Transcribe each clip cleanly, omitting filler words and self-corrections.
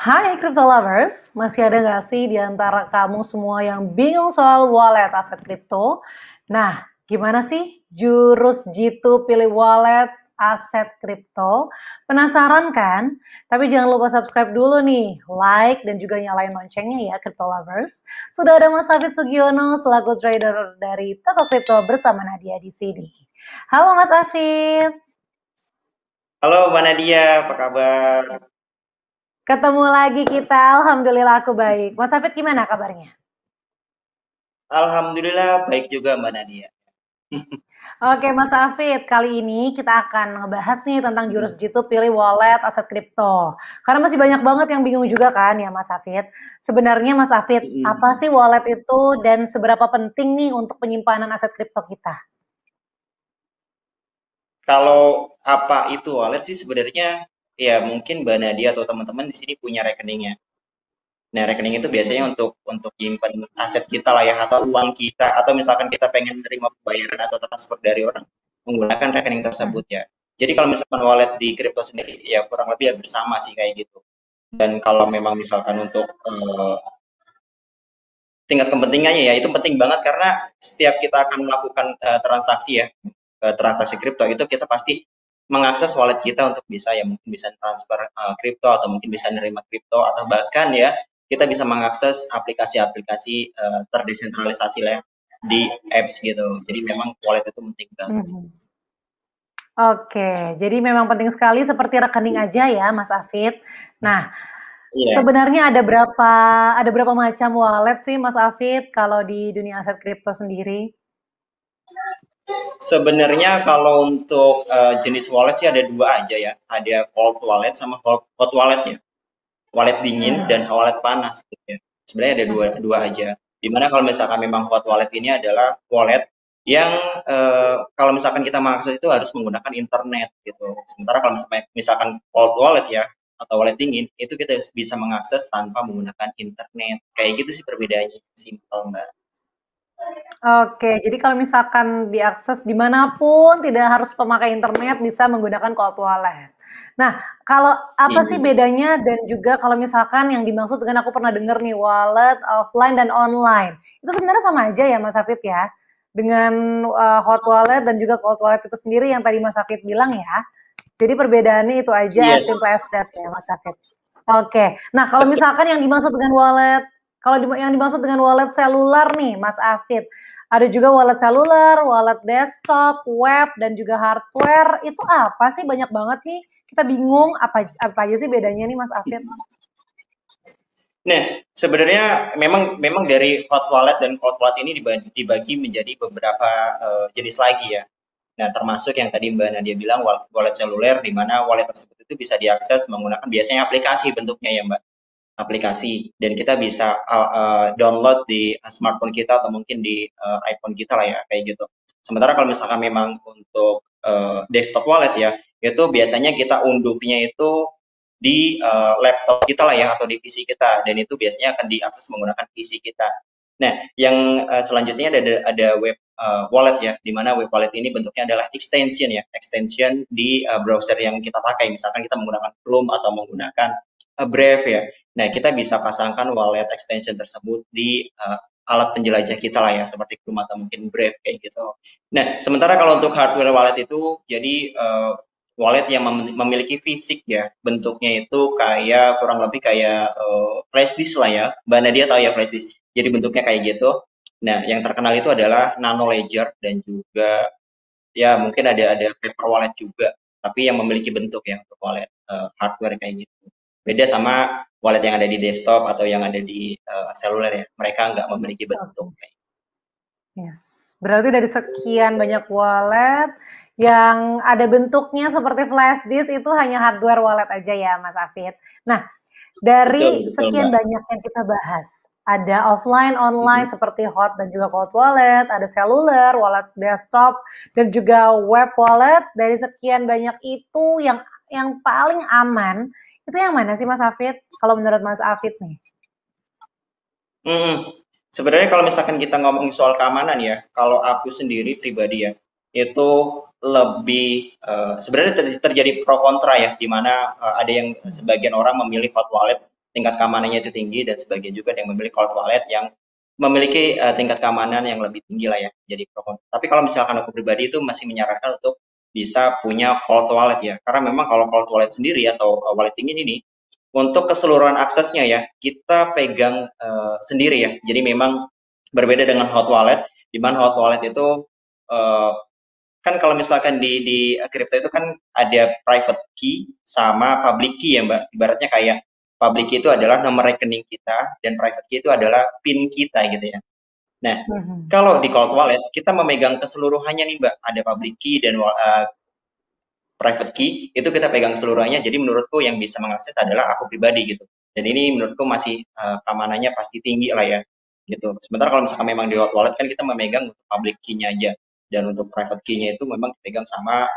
Hai Crypto Lovers, masih ada nggak sih di antara kamu semua yang bingung soal wallet aset kripto? Nah, gimana sih jurus jitu pilih wallet aset kripto? Penasaran kan? Tapi jangan lupa subscribe dulu nih, like dan juga nyalain loncengnya ya Crypto Lovers. Sudah ada Mas Hafid Sugiono selaku trader dari Toto Crypto bersama Nadia di sini. Halo Mas Hafid. Halo Mbak Nadia, apa kabar? Ketemu lagi kita, Alhamdulillah aku baik. Mas Hafid gimana kabarnya? Alhamdulillah baik juga Mbak Nadia. Oke Mas Hafid, kali ini kita akan ngebahas nih tentang jurus jitu pilih wallet aset kripto. Karena masih banyak banget yang bingung juga kan ya Mas Hafid. Sebenarnya Mas Hafid, apa sih wallet itu dan seberapa penting nih untuk penyimpanan aset kripto kita? Kalau apa itu wallet sih sebenarnya ya mungkin Mbak Nadia atau teman-teman di sini punya rekeningnya. Nah, rekening itu biasanya untuk nyimpen aset kita lah ya atau uang kita atau misalkan kita pengen menerima pembayaran atau transfer dari orang menggunakan rekening tersebut ya. Jadi kalau misalkan wallet di kripto sendiri ya kurang lebih hampir sama sih kayak gitu. Dan kalau memang misalkan untuk tingkat kepentingannya ya itu penting banget karena setiap kita akan melakukan transaksi ya transaksi kripto itu kita pasti mengakses wallet kita untuk bisa ya mungkin bisa transfer kripto atau mungkin bisa nerima kripto atau bahkan ya kita bisa mengakses aplikasi-aplikasi terdesentralisasi lah ya, di apps gitu. Jadi memang wallet itu penting banget. Mhm. Oke, jadi memang penting sekali seperti rekening aja ya Mas Hafid. Nah, Yes. sebenarnya ada berapa macam wallet sih Mas Hafid kalau di dunia aset kripto sendiri? Sebenarnya kalau untuk jenis wallet sih ada dua aja ya. Ada cold wallet sama hot wallet ya. Wallet dingin dan Mhm, wallet panas gitu ya. Sebenarnya ada dua, mhm. dua aja. Dimana kalau misalkan memang hot wallet ini adalah wallet yang kalau misalkan kita mengakses itu harus menggunakan internet gitu. Sementara kalau misalkan cold wallet ya atau wallet dingin itu kita bisa mengakses tanpa menggunakan internet. Kayak gitu sih perbedaannya, simpel Mbak. Oke, jadi kalau misalkan diakses dimanapun, tidak harus pemakai internet, bisa menggunakan cold wallet. Nah, kalau apa sih Yes. bedanya dan juga kalau misalkan yang dimaksud dengan aku pernah dengar nih, wallet offline dan online. Itu sebenarnya sama aja ya Mas Hafid ya? Dengan hot wallet dan juga cold wallet itu sendiri yang tadi Mas Hafid bilang ya. Jadi perbedaannya itu aja, as Yes. simple as that ya Mas Hafid. Oke, nah kalau misalkan yang dimaksud dengan wallet, kalau yang dimaksud dengan wallet seluler nih Mas Hafid, ada juga wallet seluler, wallet desktop, web, dan juga hardware. Itu apa sih? Banyak banget nih. Kita bingung apa aja sih bedanya nih Mas Afid? Nah, sebenarnya memang memang dari hot wallet dan cold wallet ini dibagi menjadi beberapa jenis lagi ya. Nah, termasuk yang tadi Mbak Nadia bilang wallet seluler, di mana wallet tersebut itu bisa diakses menggunakan biasanya aplikasi bentuknya ya Mbak, aplikasi. Dan kita bisa download di smartphone kita atau mungkin di iPhone kita lah ya, kayak gitu. Sementara kalau misalkan memang untuk desktop wallet ya, itu biasanya kita unduhnya itu di laptop kita lah ya atau di PC kita dan itu biasanya akan diakses menggunakan PC kita. Nah, yang selanjutnya ada web wallet ya, di mana web wallet ini bentuknya adalah extension ya, extension di browser yang kita pakai. Misalkan kita menggunakan Chrome atau menggunakan Brave ya. Nah, kita bisa pasangkan wallet extension tersebut di alat penjelajah kita lah ya, seperti Chrome atau mungkin Brave kayak gitu. Nah, sementara kalau untuk hardware wallet itu jadi wallet yang memiliki fisik ya, bentuknya itu kayak kurang lebih kayak flash disk lah ya. Mbak Nadia tahu ya flash disk. Jadi bentuknya kayak gitu. Nah, yang terkenal itu adalah Nano Ledger dan juga ya mungkin ada paper wallet juga, tapi yang memiliki bentuk ya untuk wallet hardware kayak gitu. Beda sama wallet yang ada di desktop atau yang ada di seluler ya. Mereka nggak memiliki bentuk. Oke, yes. Berarti dari sekian banyak wallet yang ada bentuknya seperti flash disk itu hanya hardware wallet aja ya Mas Afid. Nah, Betul, dari betul sekian Mbak. banyak yang kita bahas, ada offline, online Mhm. seperti hot dan juga cold wallet, ada seluler, wallet desktop, dan juga web wallet. Dari sekian banyak itu yang paling aman itu yang mana sih Mas Afid? Kalau menurut Mas Afid nih? Mhm. Sebenarnya kalau misalkan kita ngomongin soal keamanan ya, kalau aku sendiri pribadi ya, itu lebih sebenarnya terjadi pro kontra ya, di mana ada yang sebagian orang memilih hot wallet tingkat keamanannya itu tinggi, dan sebagian juga ada yang memilih cold wallet yang memiliki tingkat keamanan yang lebih tinggi lah ya. Jadi tapi kalau misalkan aku pribadi itu masih menyarankan untuk bisa punya cold wallet ya, karena memang kalau cold wallet sendiri atau wallet dingin ini untuk keseluruhan aksesnya ya kita pegang sendiri ya. Jadi memang berbeda dengan hot wallet, di mana hot wallet itu uh, kan kalau misalkan di crypto itu kan ada private key sama public key ya Mbak. Ibaratnya kayak public key itu adalah nomor rekening kita dan private key itu adalah PIN kita gitu ya. Nah, Mhm. kalau di cold wallet kita memegang keseluruhannya nih Mbak. Ada public key dan private key itu kita pegang seluruhnya. Jadi menurutku yang bisa mengakses adalah aku pribadi gitu. Dan ini menurutku masih keamanannya pasti tinggi lah ya gitu. Sementara kalau misalkan memang di hot wallet kan kita memegang untuk public key-nya aja, dan untuk private key-nya itu memang dipegang sama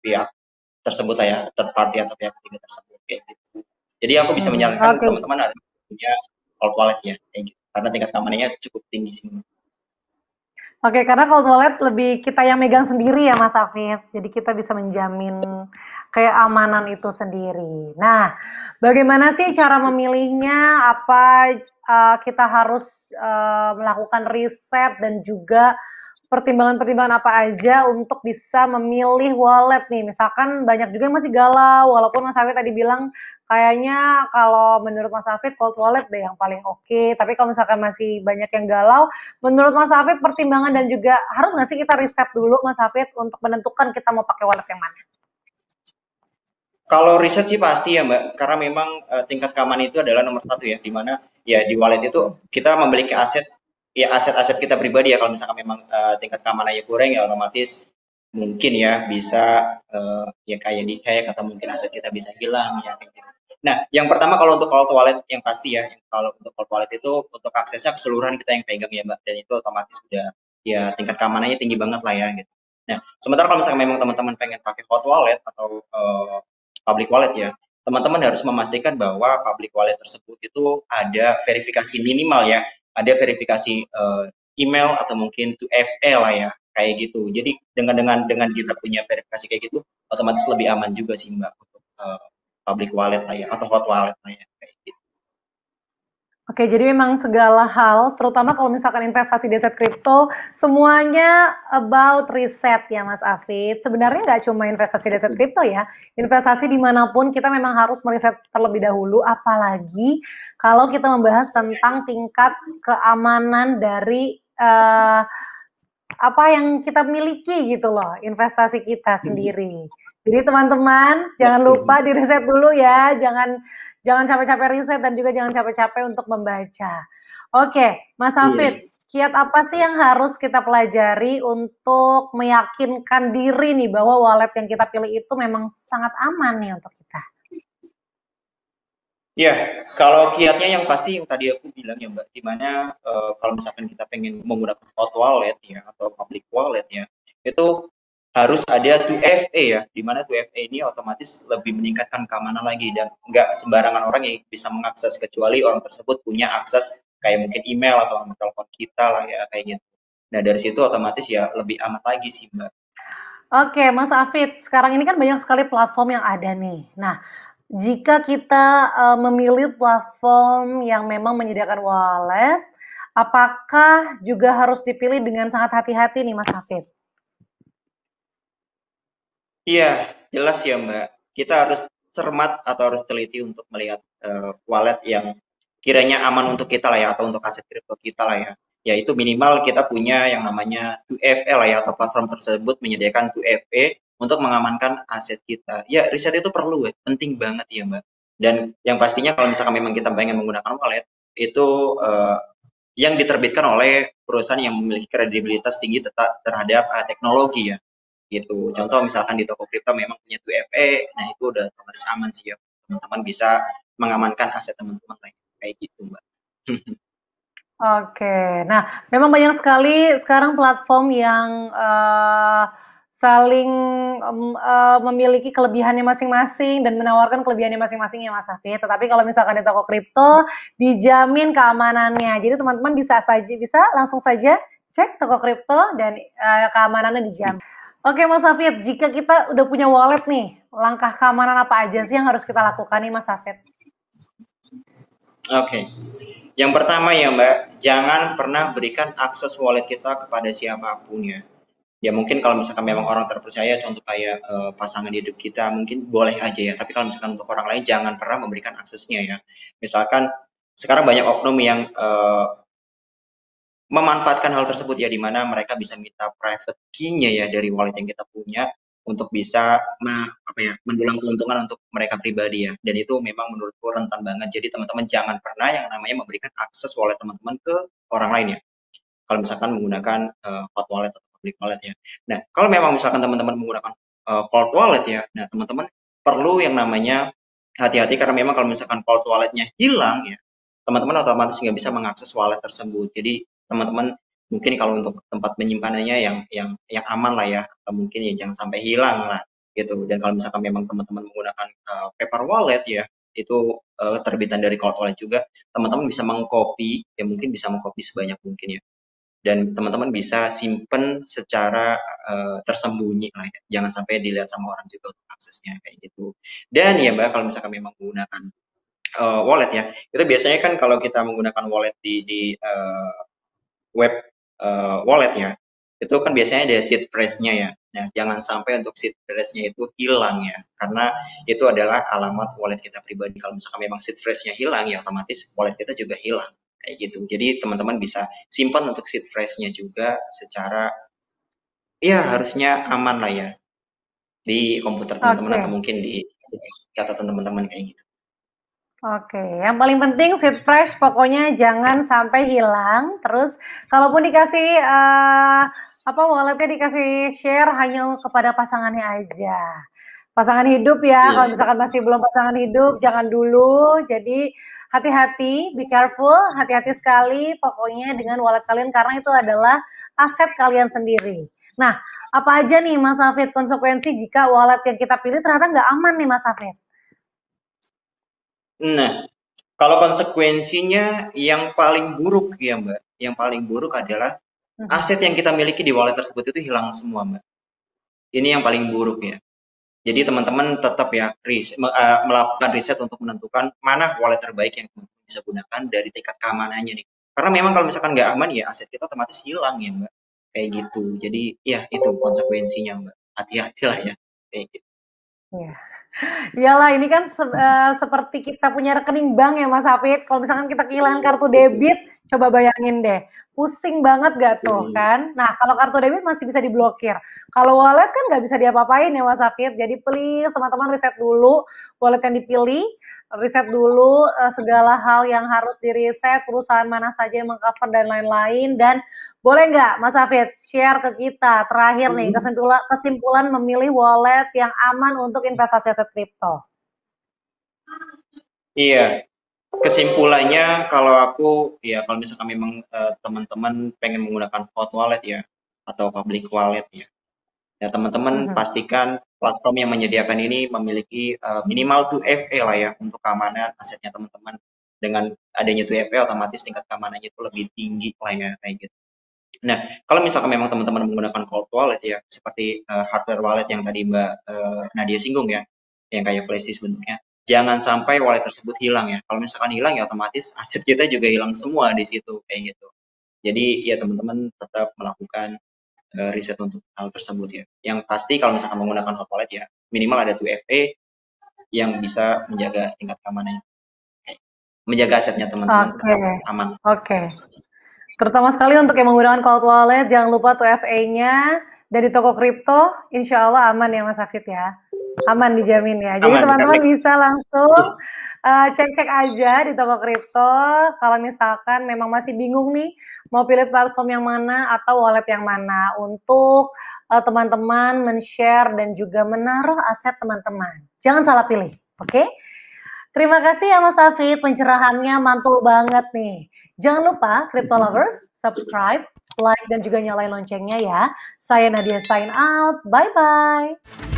pihak tersebut lah ya, third party atau pihak ketiga tersebut kayak gitu. Jadi aku bisa Mhm. menyarankan Oke. teman-teman harus punya hot wallet ya kayak gitu. Karena tingkat keamanannya cukup tinggi sih. Oke, karena cold wallet lebih kita yang megang sendiri ya Mas Afif. Jadi kita bisa menjamin keamanan itu sendiri. Nah, bagaimana sih cara memilihnya? Apa kita harus melakukan riset dan juga pertimbangan-pertimbangan apa aja untuk bisa memilih wallet nih? Misalkan banyak juga yang masih galau, walaupun Mas Afif tadi bilang kayaknya kalau menurut Mas Afif cold wallet deh yang paling oke. Tapi kalau misalkan masih banyak yang galau, menurut Mas Afif pertimbangan dan juga harus nggak sih kita riset dulu Mas Afif untuk menentukan kita mau pakai wallet yang mana? Kalau riset sih pasti ya Mbak, karena memang tingkat keamanan itu adalah nomor satu ya, di mana ya di wallet itu kita memiliki aset, ya aset-aset kita pribadi ya. Kalau misalkan memang tingkat keamanannya kurang ya otomatis mungkin ya bisa ya kayak di hack atau mungkin aset kita bisa hilang ya kayak gitu. Nah, yang pertama kalau untuk cold wallet yang pasti ya, kalau untuk cold wallet itu untuk aksesnya keseluruhan kita yang pegang ya Mbak, dan itu otomatis udah ya tingkat keamanannya tinggi banget lah ya gitu. Nah, sementara kalau misalkan memang teman-teman pengen pakai hot wallet atau public wallet ya, teman-teman harus memastikan bahwa public wallet tersebut itu ada verifikasi minimal ya, ada verifikasi email atau mungkin 2FA lah ya, kayak gitu. Jadi dengan kita punya verifikasi kayak gitu, otomatis lebih aman juga sih Mbak untuk public wallet lah ya, atau hot wallet lah ya, kayak gitu. Oke, jadi memang segala hal, terutama kalau misalkan investasi di aset kripto, semuanya about riset ya Mas Afid. Sebenarnya nggak cuma investasi di aset Betul. kripto ya, investasi dimanapun kita memang harus meriset terlebih dahulu, apalagi kalau kita membahas tentang tingkat keamanan dari apa yang kita miliki gitu loh, investasi kita sendiri. Jadi teman-teman jangan Betul. lupa di riset dulu ya, jangan jangan capek-capek riset dan juga jangan capek-capek untuk membaca. Oke, Mas Hafid, Yes. kiat apa sih yang harus kita pelajari untuk meyakinkan diri nih bahwa wallet yang kita pilih itu memang sangat aman nih untuk kita? Ya, kalau kiatnya yang pasti yang tadi aku bilang ya Mbak, di mana kalau misalkan kita pengen menggunakan hot wallet ya atau public wallet ya, itu harus ada 2FA ya, di mana 2FA ini otomatis lebih meningkatkan keamanan lagi, dan nggak sembarangan orang yang bisa mengakses, kecuali orang tersebut punya akses kayak mungkin email atau nomor telepon kita lah ya kayak gitu. Nah dari situ otomatis ya lebih aman lagi sih Mbak. Oke, Mas Afid, sekarang ini kan banyak sekali platform yang ada nih. Nah, jika kita memilih platform yang memang menyediakan wallet, apakah juga harus dipilih dengan sangat hati-hati nih Mas Hafid? Iya, jelas ya Mbak. Kita harus cermat atau harus teliti untuk melihat wallet yang kiranya aman untuk kita lah ya, atau untuk aset kripto kita lah ya. Yaitu minimal kita punya yang namanya 2FA lah ya, atau platform tersebut menyediakan 2FA untuk mengamankan aset kita. Ya, riset itu perlu ya, penting banget ya Mbak. Dan yang pastinya kalau misalkan memang kita pengen menggunakan wallet, itu yang diterbitkan oleh perusahaan yang memiliki kredibilitas tinggi terhadap teknologi ya gitu. Contoh misalkan di toko kripto memang punya 2FA, nah itu udah otomatis aman sih ya. Teman-teman bisa mengamankan aset teman-teman lain kayak gitu, Mbak. Oke, nah memang banyak sekali sekarang platform yang saling memiliki kelebihannya masing-masing dan menawarkan kelebihannya masing-masing ya Mas Hafid. Tetapi kalau misalkan di toko kripto dijamin keamanannya. Jadi teman-teman bisa langsung saja cek toko kripto dan keamanannya dijamin. Oke Mas Hafid, jika kita udah punya wallet nih, langkah keamanan apa aja sih yang harus kita lakukan nih Mas Hafid? Oke. Yang pertama ya Mbak, jangan pernah berikan akses wallet kita kepada siapapun ya. Ya mungkin kalau misalkan memang orang terpercaya, contoh kayak pasangan hidup kita, mungkin boleh aja ya. Tapi kalau misalkan untuk orang lain, jangan pernah memberikan aksesnya ya. Misalkan sekarang banyak oknum yang memanfaatkan hal tersebut ya, di mana mereka bisa minta private key-nya ya dari wallet yang kita punya untuk bisa mendulang keuntungan untuk mereka pribadi ya. Dan itu memang menurutku rentan banget. Jadi teman-teman jangan pernah yang namanya memberikan akses wallet teman-teman ke orang lain ya. Kalau misalkan menggunakan hot wallet atau public wallet ya. Nah, kalau memang misalkan teman-teman menggunakan cold wallet ya, nah teman-teman perlu yang namanya hati-hati, karena memang kalau misalkan cold walletnya hilang ya, teman-teman otomatis nggak bisa mengakses wallet tersebut. Jadi teman-teman mungkin kalau untuk tempat menyimpanannya yang aman lah ya, atau mungkin ya jangan sampai hilang lah gitu. Dan kalau misalkan memang teman-teman menggunakan paper wallet ya, itu terbitan dari cold wallet juga, teman-teman bisa mengcopy ya, mungkin bisa mengcopy sebanyak mungkin ya, dan teman-teman bisa simpen secara tersembunyi lah ya. Jangan sampai dilihat sama orang juga untuk aksesnya kayak gitu. Dan ya Mbak, kalau misalkan memang menggunakan wallet ya, itu biasanya kan kalau kita menggunakan wallet di web wallet ya, itu kan biasanya ada seed phrase-nya ya. Nah, jangan sampai untuk seed phrase-nya itu hilang ya, karena itu adalah alamat wallet kita pribadi. Kalau misalkan memang seed phrase-nya hilang, ya otomatis wallet kita juga hilang kayak gitu. Jadi teman-teman bisa simpan untuk seed phrase-nya juga secara ya harusnya aman lah ya di komputer teman-teman atau Oke. mungkin di catatan teman-teman kayak gitu. Oke, yang paling penting seed fresh pokoknya jangan sampai hilang. Terus kalaupun dikasih walletnya dikasih share hanya kepada pasangannya aja. Pasangan hidup ya, Iya. kalau misalkan masih belum pasangan hidup jangan dulu. Jadi hati-hati, be careful, hati-hati sekali pokoknya dengan wallet kalian karena itu adalah aset kalian sendiri. Nah, apa aja nih Mas Hafid konsekuensi jika wallet yang kita pilih ternyata nggak aman nih Mas Hafid? Nah, kalau konsekuensinya yang paling buruk ya Mbak, yang paling buruk adalah Mhm. aset yang kita miliki di wallet tersebut itu hilang semua Mbak. Ini yang paling buruk ya. Jadi teman-teman tetap ya melakukan riset untuk menentukan mana wallet terbaik yang teman-teman bisa gunakan dari tingkat keamanannya nih. Karena memang kalau misalkan nggak aman ya aset kita otomatis hilang ya Mbak. Kayak gitu. Jadi ya itu konsekuensinya Mbak. Hati-hatilah ya. Kayak gitu. Iya. Iyalah ini kan seperti kita punya rekening bank ya Mas Hafid, kalau misalkan kita kehilangan kartu debit, coba bayangin deh, pusing banget gak tuh Betul. kan? Nah kalau kartu debit masih bisa diblokir, kalau wallet kan nggak bisa diapa-apain ya Mas Hafid, jadi please teman-teman riset dulu wallet yang dipilih, riset dulu segala hal yang harus diriset, perusahaan mana saja yang mengcover dan lain-lain, dan boleh nggak Mas Hafid share ke kita terakhir nih kesimpulan memilih wallet yang aman untuk investasi aset kripto? Iya, kesimpulannya kalau aku ya kalau misalkan memang teman-teman pengen menggunakan hot wallet ya atau public wallet ya. Ya, teman-teman Mhm. pastikan platform yang menyediakan ini memiliki minimal 2FA lah ya untuk keamanan asetnya teman-teman. Dengan adanya 2FA otomatis tingkat keamanannya itu lebih tinggi lah ya kayak gitu. Nah, kalau misalkan memang teman-teman menggunakan cold wallet ya, seperti hardware wallet yang tadi Mbak Nadia singgung ya, yang kayak flashdisk bentuknya, jangan sampai wallet tersebut hilang ya. Kalau misalkan hilang ya otomatis aset kita juga hilang semua di situ kayak gitu. Jadi ya teman-teman tetap melakukan riset untuk hal tersebut ya. Yang pasti kalau misalkan menggunakan hot wallet ya minimal ada 2FA yang bisa menjaga tingkat keamanannya, menjaga asetnya teman-teman Oke, tetap aman. oke. Terutama sekali untuk yang menggunakan cold wallet, jangan lupa tuh FA-nya. Dari toko kripto, insya Allah aman ya Mas Hafid ya. Aman dijamin ya. Jadi Aman karena teman-teman bisa langsung cek-cek aja di toko kripto. Kalau misalkan memang masih bingung nih, mau pilih platform yang mana atau wallet yang mana untuk teman-teman men-share dan juga menaruh aset teman-teman. Jangan salah pilih, oke? Terima kasih ya Mas Hafid, pencerahannya mantul banget nih. Jangan lupa, Crypto Lovers, subscribe, like, dan juga nyalain loncengnya ya. Saya Nadia sign out, bye-bye.